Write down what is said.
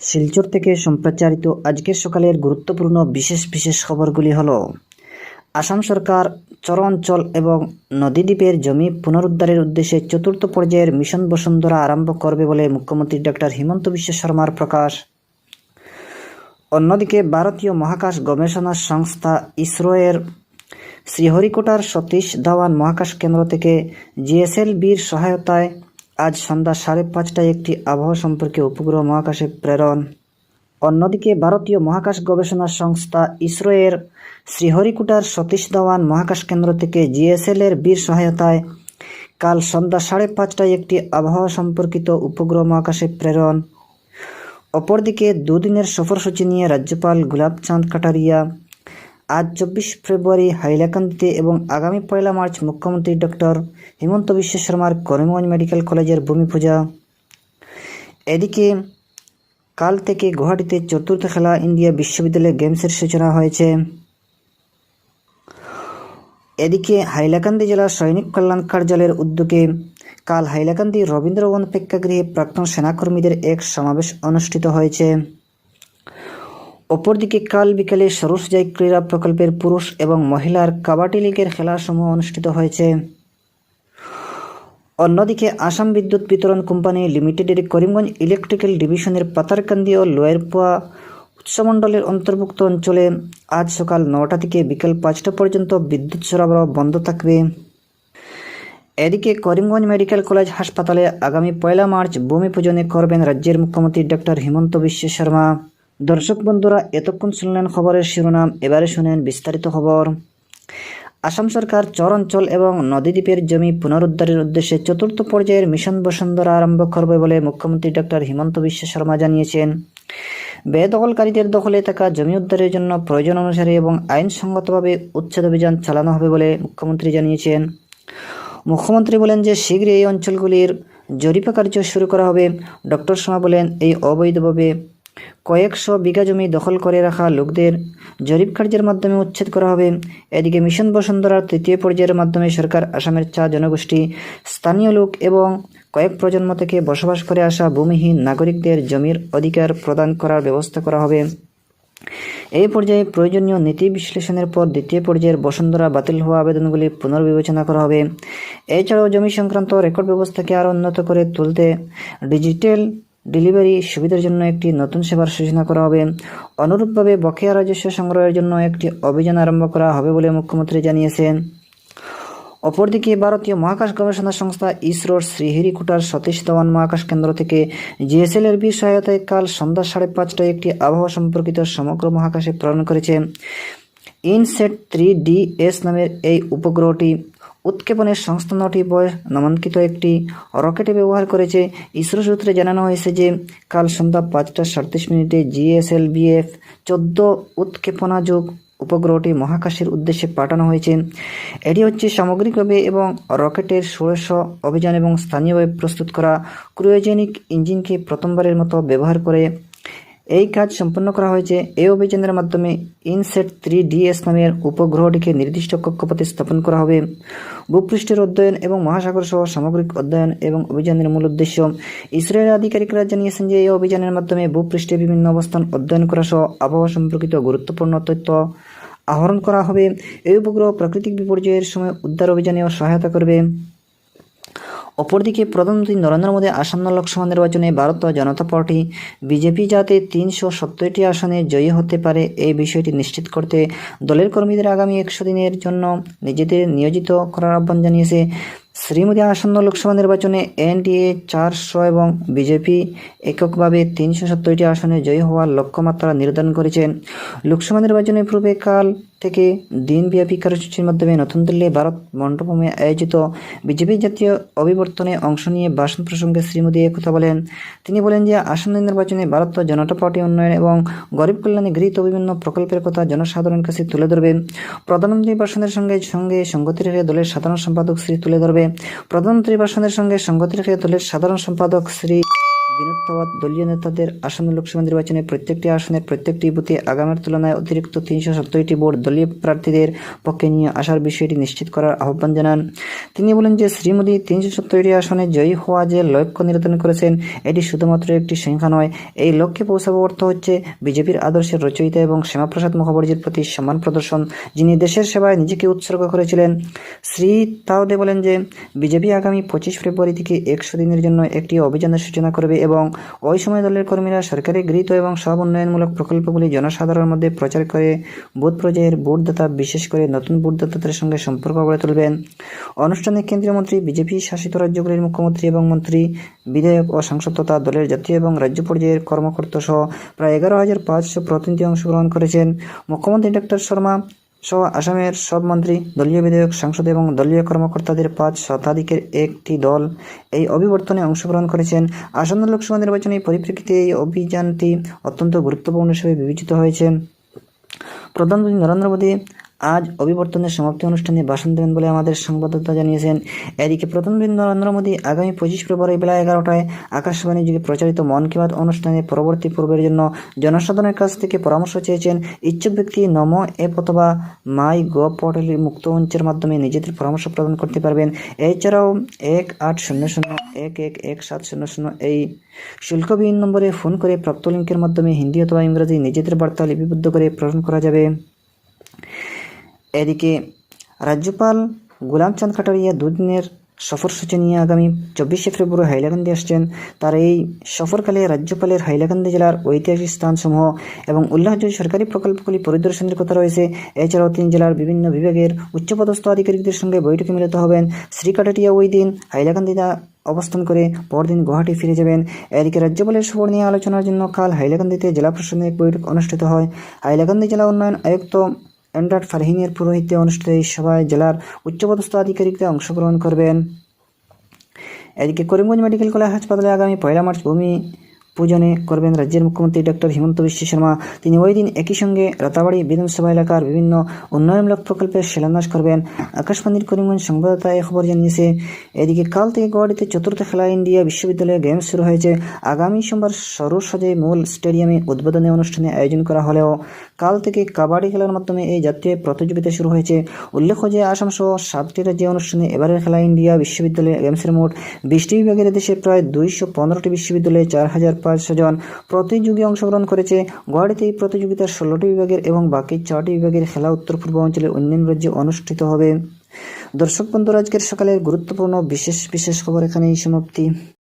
শিলচর থেকে সম্প্রচারিত আজকের সকালের গুরুত্বপূর্ণ বিশেষ খবরগুলি হলো: আসাম সরকার চর অঞ্চল এবং নদীদ্বীপের জমি পুনরুদ্ধারের উদ্দেশ্যে চতুর্থ পর্যায়ের মিশন বসুন্ধরা আরম্ভ করবে বলে মুখ্যমন্ত্রী ডক্টর হিমন্ত বিশ্ব শর্মার প্রকাশ। অন্যদিকে ভারতীয় মহাকাশ গবেষণা সংস্থা ইসরো-এর শ্রীহরিকোটার সতীশ ধাওয়ান মহাকাশ কেন্দ্র থেকে জিএসএলভির সহায়তায় আজ সন্ধ্যা 5:30টায় একটি আবহাওয়া সম্পর্কে উপগ্রহ মহাকাশে প্রেরণ। অন্যদিকে ভারতীয় মহাকাশ গবেষণা সংস্থা ইসরো-এর শ্রীহরিকোটার সতীশ ধাওয়ান মহাকাশ কেন্দ্র থেকে জিএসএলভি সহায়তায় কাল সন্ধ্যা 5:30টায় একটি আবহাওয়া সম্পর্কিত উপগ্রহ মহাকাশে প্রেরণ। অপরদিকে দুদিনের সফরসূচি নিয়ে রাজ্যপাল গুলাবচাঁদ কাটারিয়া আজ 24 ফেব্রুয়ারি হাইলাকান্দিতে এবং আগামী 1 মার্চ মুখ্যমন্ত্রী ডক্টর হিমন্ত বিশ্ব শর্মার করিমগঞ্জ মেডিকেল কলেজের ভূমি পূজা। এদিকে কাল থেকে গুয়াহাটিতে চতুর্থ খেলা ইন্ডিয়া বিশ্ববিদ্যালয় গেমসের সূচনা হয়েছে। এদিকে হাইলাকান্দি জেলা সৈনিক কল্যাণ কার্যালয়ের উদ্যোগে কাল হাইলাকান্দি রবীন্দ্রভবন প্রেক্ষাগৃহে প্রাক্তন সেনাকর্মীদের এক সমাবেশ অনুষ্ঠিত হয়েছে। অপরদিকে কাল বিকেলে সরোজজাই ক্রীড়া প্রকল্পের পুরুষ এবং মহিলার কাবাডি লিগের খেলাসমূহ অনুষ্ঠিত হয়েছে। অন্যদিকে আসাম বিদ্যুৎ বিতরণ কোম্পানি লিমিটেডের করিমগঞ্জ ইলেকট্রিক্যাল ডিভিশনের পাতারকান্দি ও লোয়ারপোয়া উৎসমণ্ডলের অন্তর্ভুক্ত অঞ্চলে আজ সকাল 9টা থেকে বিকেল 5টা পর্যন্ত বিদ্যুৎ সরবরাহ বন্ধ থাকবে। এদিকে করিমগঞ্জ মেডিকেল কলেজ হাসপাতালে আগামী 1 মার্চ ভূমি পূজনে করবেন রাজ্যের মুখ্যমন্ত্রী ডক্টর হিমন্ত বিশ্ব শর্মা। দর্শক বন্ধুরা, এতক্ষণ শুনলেন খবরের শিরোনাম, এবারে শুনেন বিস্তারিত খবর। আসাম সরকার চর অঞ্চল এবং নদীদ্বীপের জমি পুনরুদ্ধারের উদ্দেশ্যে চতুর্থ পর্যায়ের মিশন বসুন্ধরা আরম্ভ করবে বলে মুখ্যমন্ত্রী ডক্টর হিমন্ত বিশ্ব শর্মা জানিয়েছেন। বেদখলকারীদের দখলে থাকা জমি উদ্ধারের জন্য প্রয়োজন অনুসারে এবং আইনসঙ্গতভাবে উচ্ছেদ অভিযান চালানো হবে বলে মুখ্যমন্ত্রী জানিয়েছেন। মুখ্যমন্ত্রী বলেন যে শীঘ্রই এই অঞ্চলগুলির জরিপা কার্য শুরু করা হবে। ডক্টর শর্মা বলেন, এই অবৈধভাবে কয়েকশো বিঘা জমি দখল করে রাখা লোকদের জরিপ কার্যের মাধ্যমে উচ্ছেদ করা হবে। এদিকে মিশন বসুন্ধরার তৃতীয় পর্যায়ের মাধ্যমে সরকার আসামের চা জনগোষ্ঠী, স্থানীয় লোক এবং কয়েক প্রজন্ম থেকে বসবাস করে আসা ভূমিহীন নাগরিকদের জমির অধিকার প্রদান করার ব্যবস্থা করা হবে। এই পর্যায়ে প্রয়োজনীয় নীতি বিশ্লেষণের পর দ্বিতীয় পর্যায়ের বসুন্ধরা বাতিল হওয়া আবেদনগুলি পুনর্বিবেচনা করা হবে। এছাড়াও জমি সংক্রান্ত রেকর্ড ব্যবস্থাকে আরও উন্নত করে তুলতে ডিজিটাল ডেলিভারি সুবিধার জন্য একটি নতুন সেবার সূচনা করা হবে। অনুরূপভাবে বকেয়া রাজস্ব সংগ্রহের জন্য একটি অভিযান আরম্ভ করা হবে বলে মুখ্যমন্ত্রী জানিয়েছেন। অপরদিকে ভারতীয় মহাকাশ গবেষণা সংস্থা ইসরোর শ্রীহরিকোটার সতীশ ধাওয়ান মহাকাশ কেন্দ্র থেকে জিএসএলভি সহায়তায় কাল সন্ধ্যা 5:30টায় একটি আবহাওয়া সম্পর্কিত সমগ্র মহাকাশে প্রেরণ করেছে। ইনসেট 3DS নামের এই উপগ্রহটি উৎক্ষেপণের সংস্থা নটি নামাঙ্কিত একটি রকেটে ব্যবহার করেছে। ইসরো সূত্রে জানানো হয়েছে যে কাল সন্ধ্যা 5:37 জিএসএলভি-F 14 উৎক্ষেপণাযোগ উপগ্রহটি মহাকাশের উদ্দেশ্যে পাঠানো হয়েছে। এটি হচ্ছে সামগ্রিকভাবে এবং রকেটের ষোড়শ অভিযান এবং স্থানীয়ভাবে প্রস্তুত করা ক্রায়োজেনিক ইঞ্জিনকে প্রথমবারের মতো ব্যবহার করে এই কাজ সম্পন্ন করা হয়েছে। এই অভিযানের মাধ্যমে ইনসেট 3DS নামের উপগ্রহটিকে নির্দিষ্ট কক্ষপথে স্থাপন করা হবে। ভূপৃষ্ঠের অধ্যয়ন এবং মহাসাগর সহ সামগ্রিক অধ্যয়ন এবং অভিযানের মূল উদ্দেশ্য। ইসরোর আধিকারিকরা জানিয়েছেন যে এই অভিযানের মাধ্যমে ভূপৃষ্ঠের বিভিন্ন অবস্থান অধ্যয়ন করা সহ আবহাওয়া সম্পর্কিত গুরুত্বপূর্ণ তথ্য আহরণ করা হবে। এই উপগ্রহ প্রাকৃতিক বিপর্যয়ের সময় উদ্ধার অভিযানেও সহায়তা করবে। অপরদিকে প্রধানমন্ত্রী নরেন্দ্র মোদী আসন্ন লোকসভা নির্বাচনে ভারতীয় জনতা পার্টি বিজেপি যাতে 370টি আসনে জয়ী হতে পারে এই বিষয়টি নিশ্চিত করতে দলের কর্মীদের আগামী 100 দিনের জন্য নিজেদের নিয়োজিত করার আহ্বান জানিয়েছে। শ্রী মোদী আসন্ন লোকসভা নির্বাচনে এনডিএ 400 এবং বিজেপি এককভাবে 370টি আসনে জয়ী হওয়ার লক্ষ্যমাত্রা নির্ধারণ করেছেন। লোকসভা নির্বাচনের পূর্বে কাল থেকে দিনব্যাপী কার্যসূচির মাধ্যমে নতুন দিল্লি ভারত মণ্ডপমে আয়োজিত বিজেপি জাতীয় অভিবর্তনে অংশ নিয়ে ভাষণ প্রসঙ্গে শ্রী মোদী একথা বলেন। তিনি বলেন যে আসন্ন নির্বাচনে ভারতীয় জনতা পার্টি উন্নয়ন এবং গরিব কল্যাণে গৃহীত বিভিন্ন প্রকল্পের কথা জনসাধারণের কাছে তুলে ধরবে। প্রধানমন্ত্রী ভাষণের সঙ্গে সঙ্গতি রেখে দলের সাধারণ সম্পাদক শ্রী তুলে ধরবে। প্রধানমন্ত্রী ভাষণের সঙ্গে সঙ্গতি রেখে দলের সাধারণ সম্পাদক শ্রী বিনোদ দলীয় নেতাদের আসন্ন লোকসভা নির্বাচনে প্রত্যেকটি আসনের প্রত্যেকটি বুথে আগামের তুলনায় অতিরিক্ত 370টি ভোট দলীয় প্রার্থীদের পক্ষে নিয়ে আসার বিষয়টি নিশ্চিত করার আহ্বান জানান। তিনি বলেন যে শ্রী মোদী 370টি আসনে জয়ী হওয়া যে লক্ষ্য নির্ধারণ করেছেন এটি শুধুমাত্র একটি সংখ্যা নয়, এই লক্ষ্যে পৌঁছাবার অর্থ হচ্ছে বিজেপির আদর্শের রচয়িতা এবং শ্যামাপ্রসাদ মুখার্জির প্রতি সম্মান প্রদর্শন, যিনি দেশের সেবায় নিজেকে উৎসর্গ করেছিলেন। শ্রী তাওদে বলেন যে বিজেপি আগামী 25 ফেব্রুয়ারি থেকে 100 দিনের জন্য একটি অভিযানের সূচনা করবে এবং ওই সময় দলের কর্মীরা সরকারি গৃহীত এবং সব উন্নয়নমূলক প্রকল্পগুলি জনসাধারণের মধ্যে প্রচার করে বুথ পর্যায়ের ভোটদাতা, বিশেষ করে নতুন ভোটদাতাদের সঙ্গে সম্পর্ক গড়ে তুলবেন। অনুষ্ঠানে কেন্দ্রীয় মন্ত্রী, বিজেপি শাসিত রাজ্যগুলির মুখ্যমন্ত্রী এবং মন্ত্রী, বিধায়ক ও সাংসদ তথা দলের জাতীয় এবং রাজ্য পর্যায়ের কর্মকর্তা সহ প্রায় 11,500 প্রতিনিধি অংশগ্রহণ করেছেন। মুখ্যমন্ত্রী ডক্টর শর্মা সহ আসামের সব মন্ত্রী, দলীয় বিধায়ক, সাংসদ এবং দলীয় কর্মকর্তাদের 5 শতাধিকের একটি দল এই অভিবর্তনে অংশগ্রহণ করেছেন। আসন্ন লোকসভা নির্বাচনের পরিপ্রেক্ষিতে এই অভিযানটি অত্যন্ত গুরুত্বপূর্ণ হিসেবে বিবেচিত হয়েছে। প্রধানমন্ত্রী নরেন্দ্র মোদী আজ অভিবর্তনের সমাপ্তি অনুষ্ঠানে ভাষণ দেবেন বলে আমাদের সংবাদদাতা জানিয়েছেন। এদিকে প্রধানমন্ত্রী নরেন্দ্র মোদী আগামী 25 ফেব্রুয়ারি বেলা 11টায় আকাশবাণী যুগে প্রচারিত মন কি বাত অনুষ্ঠানে পরবর্তী পর্বের জন্য জনসাধারণের কাছ থেকে পরামর্শ চেয়েছেন। ইচ্ছুক ব্যক্তি নমো অ্যাপ অথবা মাই গভ পোর্টালের মুক্ত মঞ্চের মাধ্যমে নিজেদের পরামর্শ প্রদান করতে পারবেন। এছাড়াও 1800-111700 এই শুল্কবিহীন নম্বরে ফোন করে প্রাপ্ত লিঙ্কের মাধ্যমে হিন্দি অথবা ইংরেজি নিজেদের বার্তা লিপিবদ্ধ করে প্রেরণ করা যাবে। এদিকে রাজ্যপাল গুলাম চাঁদ খাটারিয়া দুদিনের সফরসূচি নিয়ে আগামী 24শে ফেব্রুয়ারি হাইলাকান্দি আসছেন। তার এই সফরকালে রাজ্যপালের হাইলাকান্দি জেলার ঐতিহাসিক স্থানসমূহ এবং উল্লেখযোগ্য সরকারি প্রকল্পগুলি পরিদর্শনের কথা রয়েছে। এছাড়াও তিনি জেলার বিভিন্ন বিভাগের উচ্চপদস্থ আধিকারিকদের সঙ্গে বৈঠকে মিলিত হবেন। শ্রী কাটারিয়া ওই দিন হাইলাকান্দিতে অবস্থান করে পরদিন গুয়াহাটি ফিরে যাবেন। এদিকে রাজ্যপালের সফর নিয়ে আলোচনার জন্য কাল হাইলাকান্দিতে জেলা প্রশাসনিক বৈঠক অনুষ্ঠিত হয়। হাইলাকান্দি জেলা উন্নয়ন আয়ুক্ত এন্ডার ফারহিনের পুরোহিত্যে অনুষ্ঠিত এই সভায় জেলার উচ্চপদস্থ আধিকারিকরা অংশগ্রহণ করবেন। এদিকে করিমগঞ্জ মেডিকেল কলেজ হাসপাতালে আগামী 1 মার্চ ভূমি পূজনে করবেন রাজ্যের মুখ্যমন্ত্রী ডক্টর হিমন্ত বিশ্ব শর্মা। তিনি ওই দিন একই সঙ্গে রাতাবাড়ি বিধানসভা এলাকার বিভিন্ন উন্নয়নমূলক প্রকল্পের শিলান্যাস করবেন। আকাশবাণীর করিমগঞ্জ সংবাদদাতা এই খবর জানিয়েছে। এদিকে কাল থেকে গুয়াহাটিতে 4th খেলা ইন্ডিয়া বিশ্ববিদ্যালয়ে গেমস শুরু হয়েছে। আগামী সোমবার সরোজ মূল স্টেডিয়ামে উদ্বোধনী অনুষ্ঠানে আয়োজন করা হলেও কাল থেকে কাবাডি খেলার মাধ্যমে এই জাতীয় প্রতিযোগিতা শুরু হয়েছে। উল্লেখ্য যে আসাম সহ 7টি রাজ্যে অনুষ্ঠানে এবারের খেলা ইন্ডিয়া বিশ্ববিদ্যালয়ে গেমসের মোট 20টি বিভাগের দেশে প্রায় 215টি বিশ্ববিদ্যালয়ে 4,500 জন প্রতিযোগী অংশগ্রহণ করেছে। গুয়াহাটিতে এই প্রতিযোগিতার 16টি বিভাগের এবং বাকি 6টি বিভাগের খেলা উত্তর পূর্ব অঞ্চলের অন্যান্য রাজ্যে অনুষ্ঠিত হবে। দর্শক বন্ধুরা, আজকের সকালের গুরুত্বপূর্ণ বিশেষ খবর এখানেই সমাপ্তি।